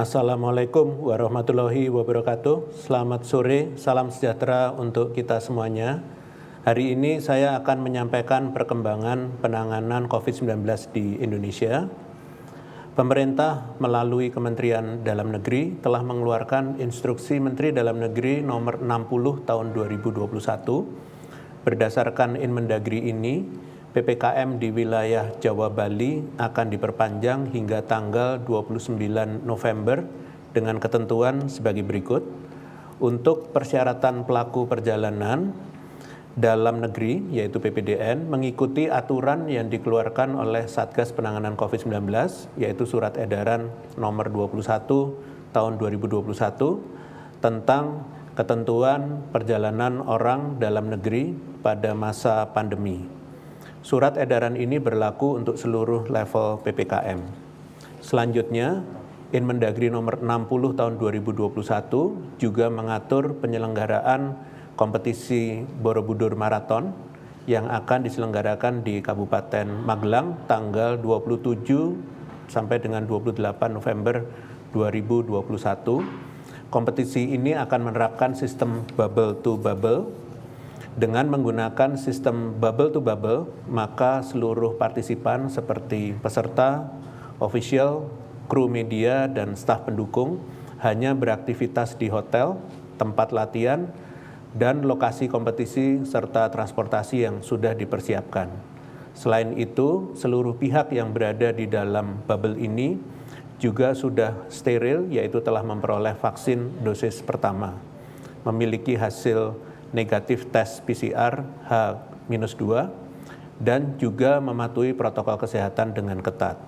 Assalamualaikum warahmatullahi wabarakatuh. Selamat sore, salam sejahtera untuk kita semuanya. Hari ini saya akan menyampaikan perkembangan penanganan COVID-19 di Indonesia. Pemerintah melalui Kementerian Dalam Negeri telah mengeluarkan Instruksi Menteri Dalam Negeri nomor 60 tahun 2021. Berdasarkan Inmendagri ini, PPKM di wilayah Jawa Bali akan diperpanjang hingga tanggal 29 November dengan ketentuan sebagai berikut. Untuk persyaratan pelaku perjalanan dalam negeri, yaitu PPDN, mengikuti aturan yang dikeluarkan oleh Satgas Penanganan COVID-19, yaitu Surat Edaran nomor 21 tahun 2021 tentang ketentuan perjalanan orang dalam negeri pada masa pandemi. Surat edaran ini berlaku untuk seluruh level PPKM. Selanjutnya, Inmendagri nomor 60 tahun 2021 juga mengatur penyelenggaraan kompetisi Borobudur Marathon yang akan diselenggarakan di Kabupaten Magelang tanggal 27 sampai dengan 28 November 2021. Kompetisi ini akan menerapkan sistem bubble to bubble. Dengan menggunakan sistem bubble to bubble, maka seluruh partisipan seperti peserta, official, kru media, dan staf pendukung hanya beraktivitas di hotel, tempat latihan, dan lokasi kompetisi serta transportasi yang sudah dipersiapkan. Selain itu, seluruh pihak yang berada di dalam bubble ini juga sudah steril, yaitu telah memperoleh vaksin dosis pertama, memiliki hasil negatif tes PCR H-2, dan juga mematuhi protokol kesehatan dengan ketat.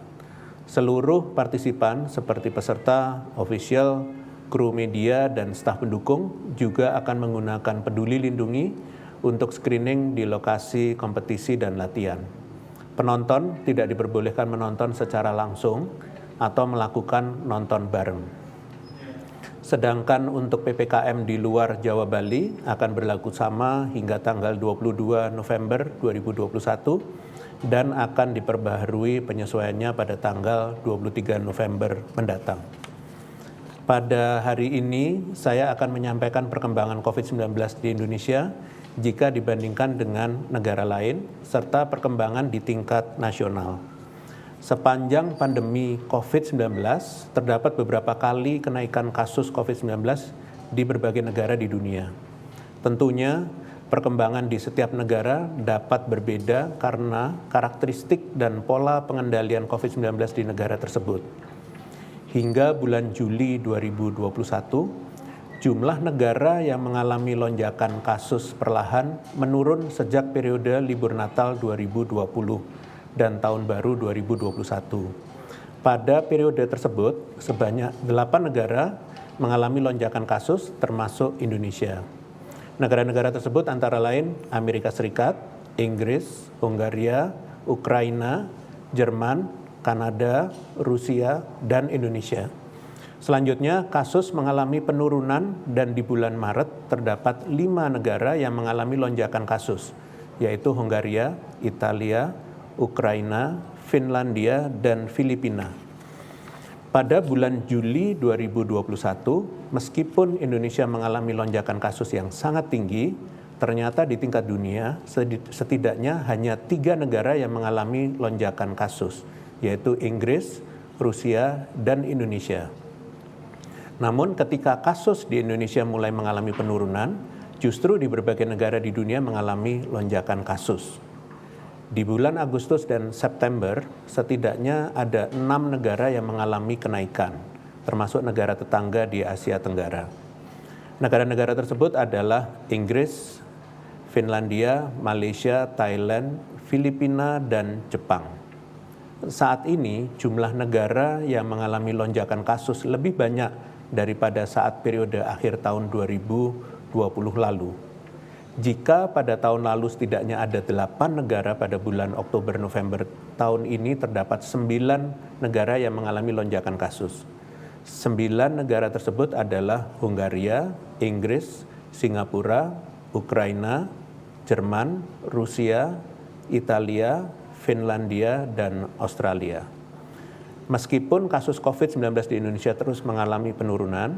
Seluruh partisipan seperti peserta, official, kru media, dan staf pendukung juga akan menggunakan Peduli Lindungi untuk screening di lokasi kompetisi dan latihan. Penonton tidak diperbolehkan menonton secara langsung atau melakukan nonton bareng. Sedangkan untuk PPKM di luar Jawa Bali akan berlaku sama hingga tanggal 22 November 2021 dan akan diperbaharui penyesuaiannya pada tanggal 23 November mendatang. Pada hari ini saya akan menyampaikan perkembangan COVID-19 di Indonesia jika dibandingkan dengan negara lain serta perkembangan di tingkat nasional. Sepanjang pandemi COVID-19, terdapat beberapa kali kenaikan kasus COVID-19 di berbagai negara di dunia. Tentunya, perkembangan di setiap negara dapat berbeda karena karakteristik dan pola pengendalian COVID-19 di negara tersebut. Hingga bulan Juli 2021, jumlah negara yang mengalami lonjakan kasus perlahan menurun sejak periode libur Natal 2020. Dan tahun baru 2021. Pada periode tersebut, sebanyak 8 negara mengalami lonjakan kasus termasuk Indonesia. Negara-negara tersebut antara lain Amerika Serikat, Inggris, Hungaria, Ukraina, Jerman, Kanada, Rusia, dan Indonesia. Selanjutnya, kasus mengalami penurunan dan di bulan Maret terdapat 5 negara yang mengalami lonjakan kasus, yaitu Hungaria, Italia, Ukraina, Finlandia, dan Filipina. Pada bulan Juli 2021, meskipun Indonesia mengalami lonjakan kasus yang sangat tinggi, ternyata di tingkat dunia setidaknya hanya 3 negara yang mengalami lonjakan kasus, yaitu Inggris, Rusia, dan Indonesia. Namun ketika kasus di Indonesia mulai mengalami penurunan, justru di berbagai negara di dunia mengalami lonjakan kasus. Di bulan Agustus dan September, setidaknya ada 6 negara yang mengalami kenaikan, termasuk negara tetangga di Asia Tenggara. Negara-negara tersebut adalah Inggris, Finlandia, Malaysia, Thailand, Filipina, dan Jepang. Saat ini, jumlah negara yang mengalami lonjakan kasus lebih banyak daripada saat periode akhir tahun 2020 lalu. Jika pada tahun lalu setidaknya ada 8 negara pada bulan Oktober-November tahun ini terdapat 9 negara yang mengalami lonjakan kasus. 9 negara tersebut adalah Hungaria, Inggris, Singapura, Ukraina, Jerman, Rusia, Italia, Finlandia, dan Australia. Meskipun kasus COVID-19 di Indonesia terus mengalami penurunan,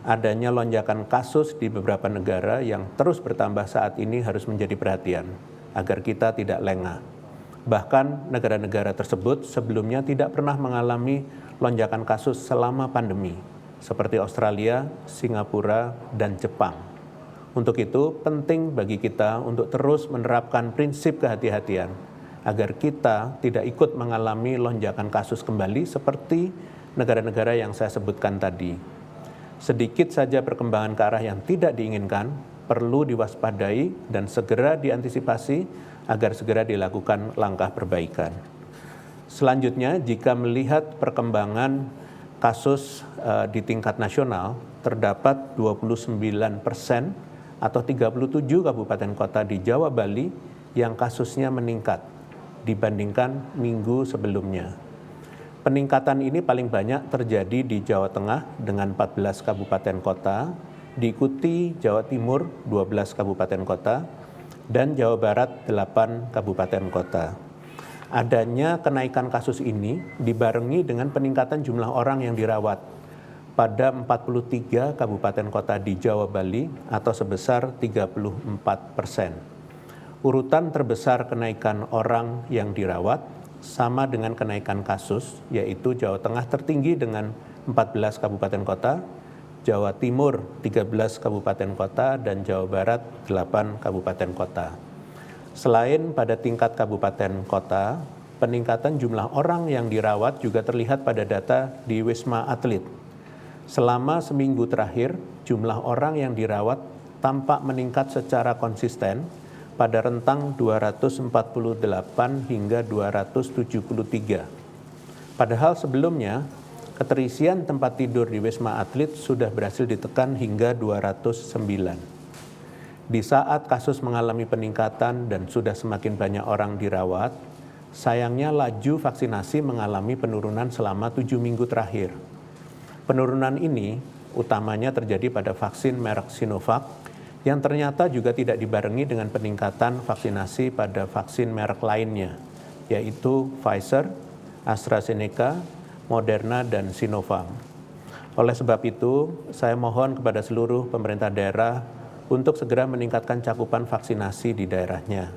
adanya lonjakan kasus di beberapa negara yang terus bertambah saat ini harus menjadi perhatian agar kita tidak lengah. Bahkan negara-negara tersebut sebelumnya tidak pernah mengalami lonjakan kasus selama pandemi, seperti Australia, Singapura, dan Jepang. Untuk itu, penting bagi kita untuk terus menerapkan prinsip kehati-hatian agar kita tidak ikut mengalami lonjakan kasus kembali seperti negara-negara yang saya sebutkan tadi. Sedikit saja perkembangan ke arah yang tidak diinginkan perlu diwaspadai dan segera diantisipasi agar segera dilakukan langkah perbaikan. Selanjutnya, jika melihat perkembangan kasus di tingkat nasional, terdapat 29% atau 37 kabupaten kota di Jawa Bali yang kasusnya meningkat dibandingkan minggu sebelumnya. Peningkatan ini paling banyak terjadi di Jawa Tengah dengan 14 kabupaten kota, diikuti Jawa Timur 12 kabupaten kota, dan Jawa Barat 8 kabupaten kota. Adanya kenaikan kasus ini dibarengi dengan peningkatan jumlah orang yang dirawat pada 43 kabupaten kota di Jawa Bali atau sebesar 34%. Urutan terbesar kenaikan orang yang dirawat sama dengan kenaikan kasus, yaitu Jawa Tengah tertinggi dengan 14 kabupaten kota, Jawa Timur 13 kabupaten kota, dan Jawa Barat 8 kabupaten kota. Selain pada tingkat kabupaten kota, peningkatan jumlah orang yang dirawat juga terlihat pada data di Wisma Atlet. Selama seminggu terakhir, jumlah orang yang dirawat tampak meningkat secara konsisten pada rentang 248 hingga 273. Padahal sebelumnya, keterisian tempat tidur di Wisma Atlet sudah berhasil ditekan hingga 209. Di saat kasus mengalami peningkatan dan sudah semakin banyak orang dirawat, sayangnya laju vaksinasi mengalami penurunan selama 7 minggu terakhir. Penurunan ini utamanya terjadi pada vaksin merek Sinovac, yang ternyata juga tidak dibarengi dengan peningkatan vaksinasi pada vaksin merek lainnya, yaitu Pfizer, AstraZeneca, Moderna, dan Sinovac. Oleh sebab itu, saya mohon kepada seluruh pemerintah daerah untuk segera meningkatkan cakupan vaksinasi di daerahnya.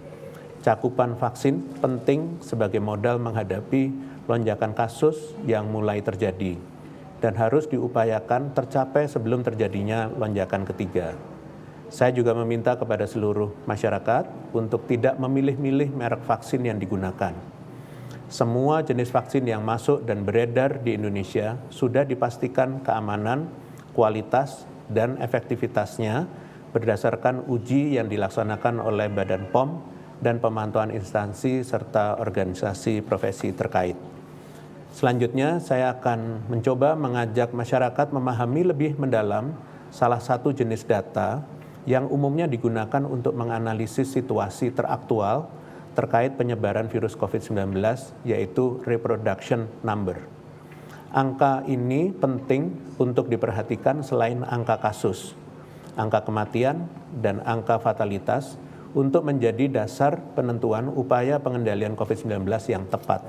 Cakupan vaksin penting sebagai modal menghadapi lonjakan kasus yang mulai terjadi dan harus diupayakan tercapai sebelum terjadinya lonjakan ketiga. Saya juga meminta kepada seluruh masyarakat untuk tidak memilih-milih merek vaksin yang digunakan. Semua jenis vaksin yang masuk dan beredar di Indonesia sudah dipastikan keamanan, kualitas, dan efektivitasnya berdasarkan uji yang dilaksanakan oleh Badan POM dan pemantauan instansi serta organisasi profesi terkait. Selanjutnya, saya akan mencoba mengajak masyarakat memahami lebih mendalam salah satu jenis data yang umumnya digunakan untuk menganalisis situasi teraktual terkait penyebaran virus COVID-19, yaitu reproduction number. Angka ini penting untuk diperhatikan selain angka kasus, angka kematian, dan angka fatalitas untuk menjadi dasar penentuan upaya pengendalian COVID-19 yang tepat.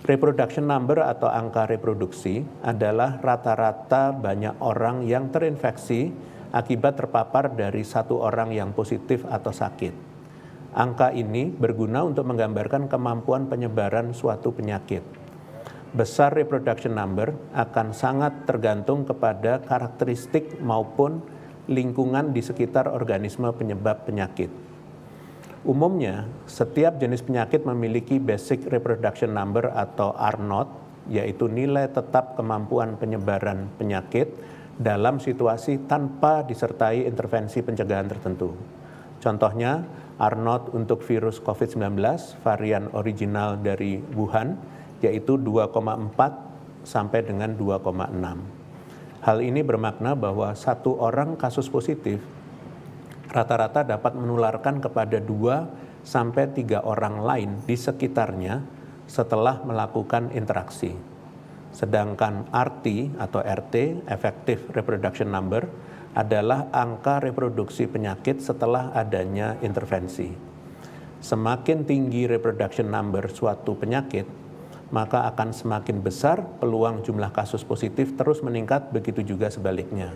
Reproduction number atau angka reproduksi adalah rata-rata banyak orang yang terinfeksi akibat terpapar dari satu orang yang positif atau sakit. Angka ini berguna untuk menggambarkan kemampuan penyebaran suatu penyakit. Besar reproduction number akan sangat tergantung kepada karakteristik maupun lingkungan di sekitar organisme penyebab penyakit. Umumnya, setiap jenis penyakit memiliki basic reproduction number atau R0, yaitu nilai tetap kemampuan penyebaran penyakit dalam situasi tanpa disertai intervensi pencegahan tertentu. Contohnya, R0 untuk virus COVID-19 varian original dari Wuhan, yaitu 2,4 sampai dengan 2,6. Hal ini bermakna bahwa satu orang kasus positif rata-rata dapat menularkan kepada 2 sampai 3 orang lain di sekitarnya setelah melakukan interaksi. Sedangkan RT atau RT, Effective Reproduction Number, adalah angka reproduksi penyakit setelah adanya intervensi. Semakin tinggi reproduction number suatu penyakit, maka akan semakin besar peluang jumlah kasus positif terus meningkat, begitu juga sebaliknya.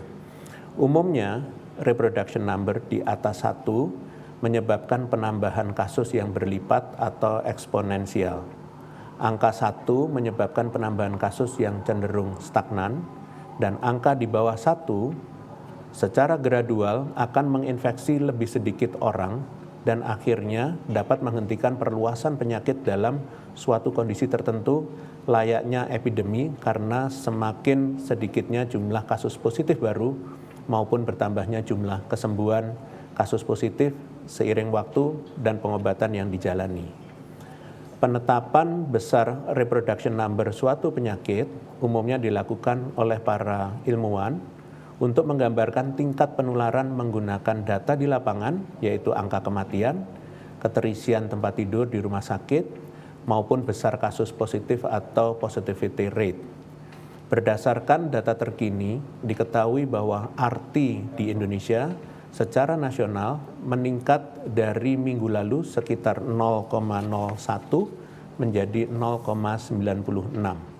Umumnya, reproduction number di atas 1 menyebabkan penambahan kasus yang berlipat atau eksponensial. Angka 1 menyebabkan penambahan kasus yang cenderung stagnan, dan angka di bawah 1 secara gradual akan menginfeksi lebih sedikit orang dan akhirnya dapat menghentikan perluasan penyakit dalam suatu kondisi tertentu layaknya epidemi, karena semakin sedikitnya jumlah kasus positif baru maupun bertambahnya jumlah kesembuhan kasus positif seiring waktu dan pengobatan yang dijalani. Penetapan besar reproduction number suatu penyakit umumnya dilakukan oleh para ilmuwan untuk menggambarkan tingkat penularan menggunakan data di lapangan, yaitu angka kematian, keterisian tempat tidur di rumah sakit, maupun besar kasus positif atau positivity rate. Berdasarkan data terkini, diketahui bahwa RT di Indonesia secara nasional meningkat dari minggu lalu sekitar 0,01 menjadi 0,96.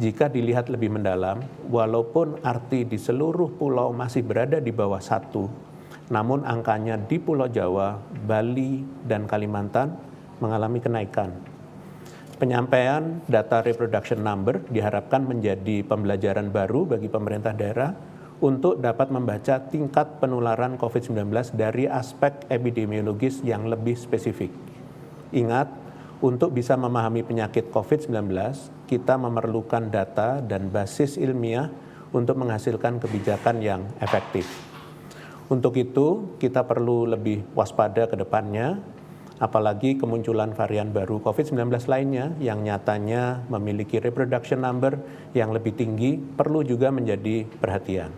Jika dilihat lebih mendalam, walaupun RT di seluruh pulau masih berada di bawah 1, namun angkanya di Pulau Jawa, Bali, dan Kalimantan mengalami kenaikan. Penyampaian data reproduction number diharapkan menjadi pembelajaran baru bagi pemerintah daerah untuk dapat membaca tingkat penularan COVID-19 dari aspek epidemiologis yang lebih spesifik. Ingat, untuk bisa memahami penyakit COVID-19, kita memerlukan data dan basis ilmiah untuk menghasilkan kebijakan yang efektif. Untuk itu, kita perlu lebih waspada ke depannya, apalagi kemunculan varian baru COVID-19 lainnya yang nyatanya memiliki reproduction number yang lebih tinggi perlu juga menjadi perhatian.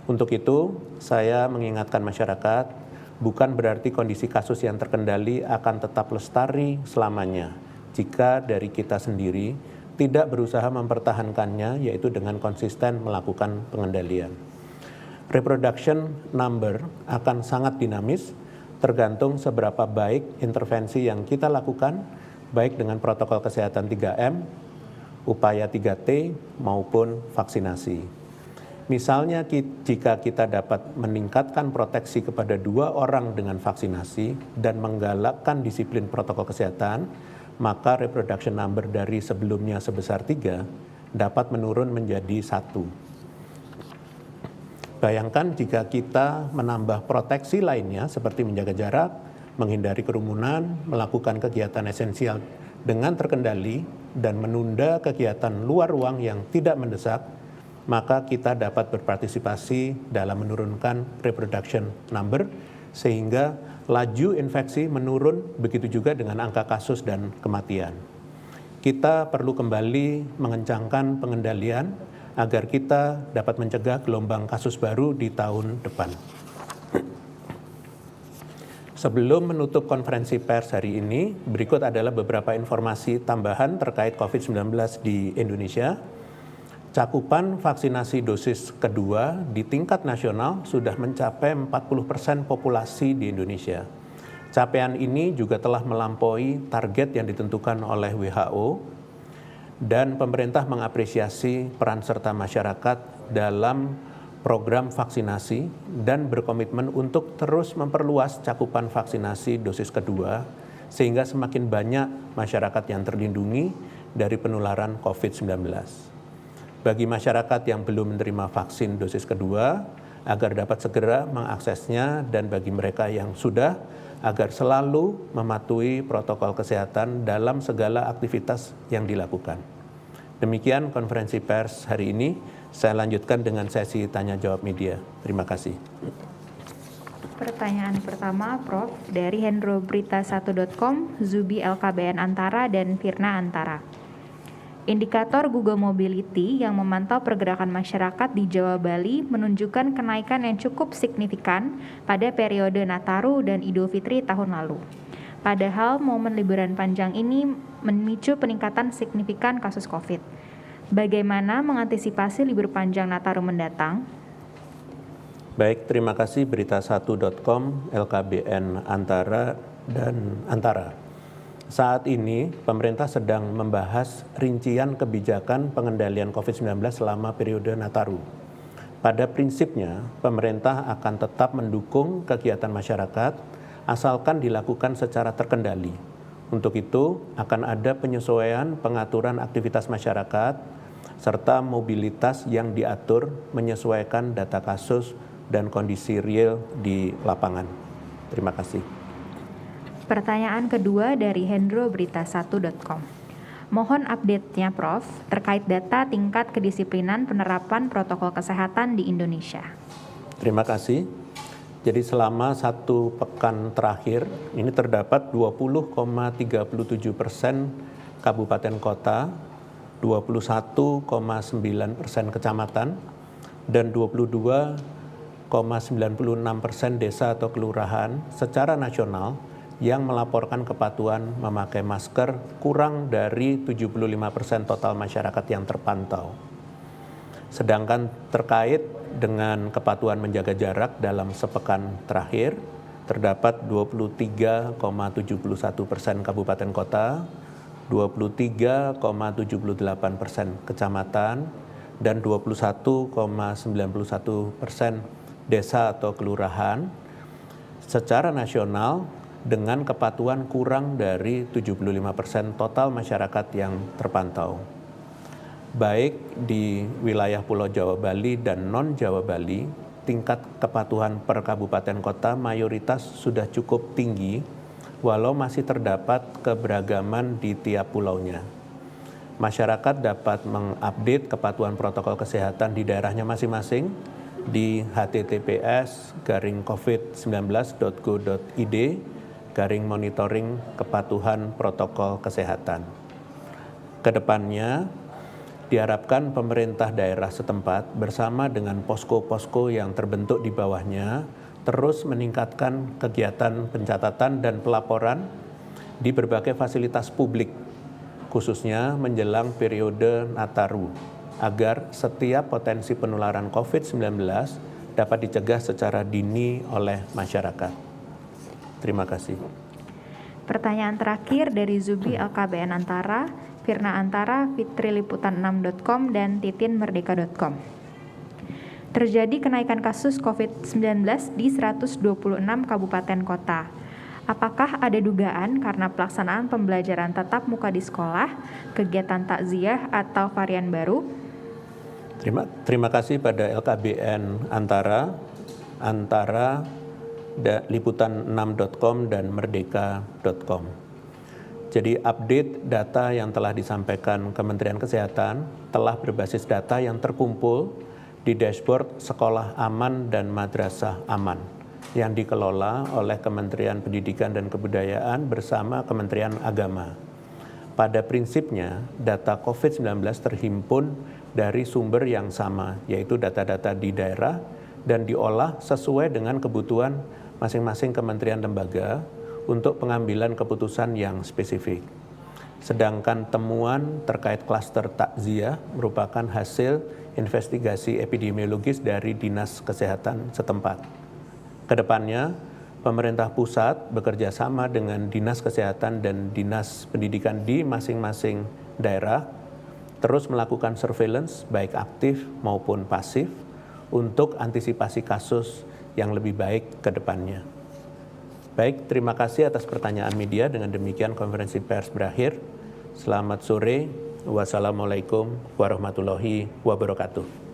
Untuk itu, saya mengingatkan masyarakat, bukan berarti kondisi kasus yang terkendali akan tetap lestari selamanya jika dari kita sendiri tidak berusaha mempertahankannya, yaitu dengan konsisten melakukan pengendalian. Reproduction number akan sangat dinamis, tergantung seberapa baik intervensi yang kita lakukan, baik dengan protokol kesehatan 3M, upaya 3T, maupun vaksinasi. Misalnya jika kita dapat meningkatkan proteksi kepada 2 orang dengan vaksinasi dan menggalakkan disiplin protokol kesehatan, maka reproduction number dari sebelumnya sebesar 3 dapat menurun menjadi 1. Bayangkan jika kita menambah proteksi lainnya seperti menjaga jarak, menghindari kerumunan, melakukan kegiatan esensial dengan terkendali, dan menunda kegiatan luar ruang yang tidak mendesak, maka kita dapat berpartisipasi dalam menurunkan reproduction number sehingga laju infeksi menurun, begitu juga dengan angka kasus dan kematian. Kita perlu kembali mengencangkan pengendalian agar kita dapat mencegah gelombang kasus baru di tahun depan. Sebelum menutup konferensi pers hari ini, berikut adalah beberapa informasi tambahan terkait COVID-19 di Indonesia. Cakupan vaksinasi dosis kedua di tingkat nasional sudah mencapai 40% populasi di Indonesia. Capaian ini juga telah melampaui target yang ditentukan oleh WHO, dan pemerintah mengapresiasi peran serta masyarakat dalam program vaksinasi dan berkomitmen untuk terus memperluas cakupan vaksinasi dosis kedua sehingga semakin banyak masyarakat yang terlindungi dari penularan COVID-19. Bagi masyarakat yang belum menerima vaksin dosis kedua, agar dapat segera mengaksesnya, dan bagi mereka yang sudah, agar selalu mematuhi protokol kesehatan dalam segala aktivitas yang dilakukan. Demikian konferensi pers hari ini. Saya lanjutkan dengan sesi tanya-jawab media. Terima kasih. Pertanyaan pertama, Prof, dari hendroberita1.com, Zubi LKBN Antara, dan Firna Antara. Indikator Google Mobility yang memantau pergerakan masyarakat di Jawa Bali menunjukkan kenaikan yang cukup signifikan pada periode Nataru dan Idul Fitri tahun lalu. Padahal momen liburan panjang ini memicu peningkatan signifikan kasus COVID. Bagaimana mengantisipasi libur panjang Nataru mendatang? Baik, terima kasih Berita1.com, LKBN Antara, dan Antara. Saat ini, pemerintah sedang membahas rincian kebijakan pengendalian COVID-19 selama periode Nataru. Pada prinsipnya, pemerintah akan tetap mendukung kegiatan masyarakat asalkan dilakukan secara terkendali. Untuk itu, akan ada penyesuaian pengaturan aktivitas masyarakat serta mobilitas yang diatur menyesuaikan data kasus dan kondisi real di lapangan. Terima kasih. Pertanyaan kedua dari hendroberita1.com. Mohon update-nya Prof. terkait data tingkat kedisiplinan penerapan protokol kesehatan di Indonesia. Terima kasih. Jadi selama 1 pekan terakhir, ini terdapat 20,37% kabupaten kota, 21,9% kecamatan, dan 22,96% desa atau kelurahan secara nasional yang melaporkan kepatuhan memakai masker kurang dari 75% total masyarakat yang terpantau. Sedangkan terkait dengan kepatuhan menjaga jarak dalam sepekan terakhir, terdapat 23,71% kabupaten kota, 23,78% kecamatan, dan 21,91% desa atau kelurahan secara nasional dengan kepatuhan kurang dari 75% total masyarakat yang terpantau. Baik di wilayah Pulau Jawa Bali dan non-Jawa Bali, tingkat kepatuhan per kabupaten kota mayoritas sudah cukup tinggi, walau masih terdapat keberagaman di tiap pulaunya. Masyarakat dapat mengupdate kepatuhan protokol kesehatan di daerahnya masing-masing di https://covid19.go.id/monitoring kepatuhan protokol kesehatan. Kedepannya, diharapkan pemerintah daerah setempat bersama dengan posko-posko yang terbentuk di bawahnya terus meningkatkan kegiatan pencatatan dan pelaporan di berbagai fasilitas publik, khususnya menjelang periode Nataru, agar setiap potensi penularan COVID-19 dapat dicegah secara dini oleh masyarakat. Terima kasih. Pertanyaan terakhir dari Zubi LKBN Antara, Firna Antara, fitriliputan6.com, dan titinmerdeka.com. Terjadi kenaikan kasus COVID-19 di 126 kabupaten kota. Apakah ada dugaan karena pelaksanaan pembelajaran tatap muka di sekolah, kegiatan takziah, atau varian baru? Terima kasih pada LKBN Antara, liputan6.com dan merdeka.com. Jadi update data yang telah disampaikan Kementerian Kesehatan telah berbasis data yang terkumpul di dashboard Sekolah Aman dan Madrasah Aman yang dikelola oleh Kementerian Pendidikan dan Kebudayaan bersama Kementerian Agama. Pada prinsipnya, data COVID-19 terhimpun dari sumber yang sama, yaitu data-data di daerah dan diolah sesuai dengan kebutuhan masing-masing kementerian lembaga untuk pengambilan keputusan yang spesifik. Sedangkan temuan terkait klaster takziah merupakan hasil investigasi epidemiologis dari Dinas Kesehatan setempat. Kedepannya, pemerintah pusat bekerja sama dengan Dinas Kesehatan dan Dinas Pendidikan di masing-masing daerah terus melakukan surveillance baik aktif maupun pasif untuk antisipasi kasus yang lebih baik ke depannya. Baik, terima kasih atas pertanyaan media. Dengan demikian konferensi pers berakhir. Selamat sore. Wassalamualaikum warahmatullahi wabarakatuh.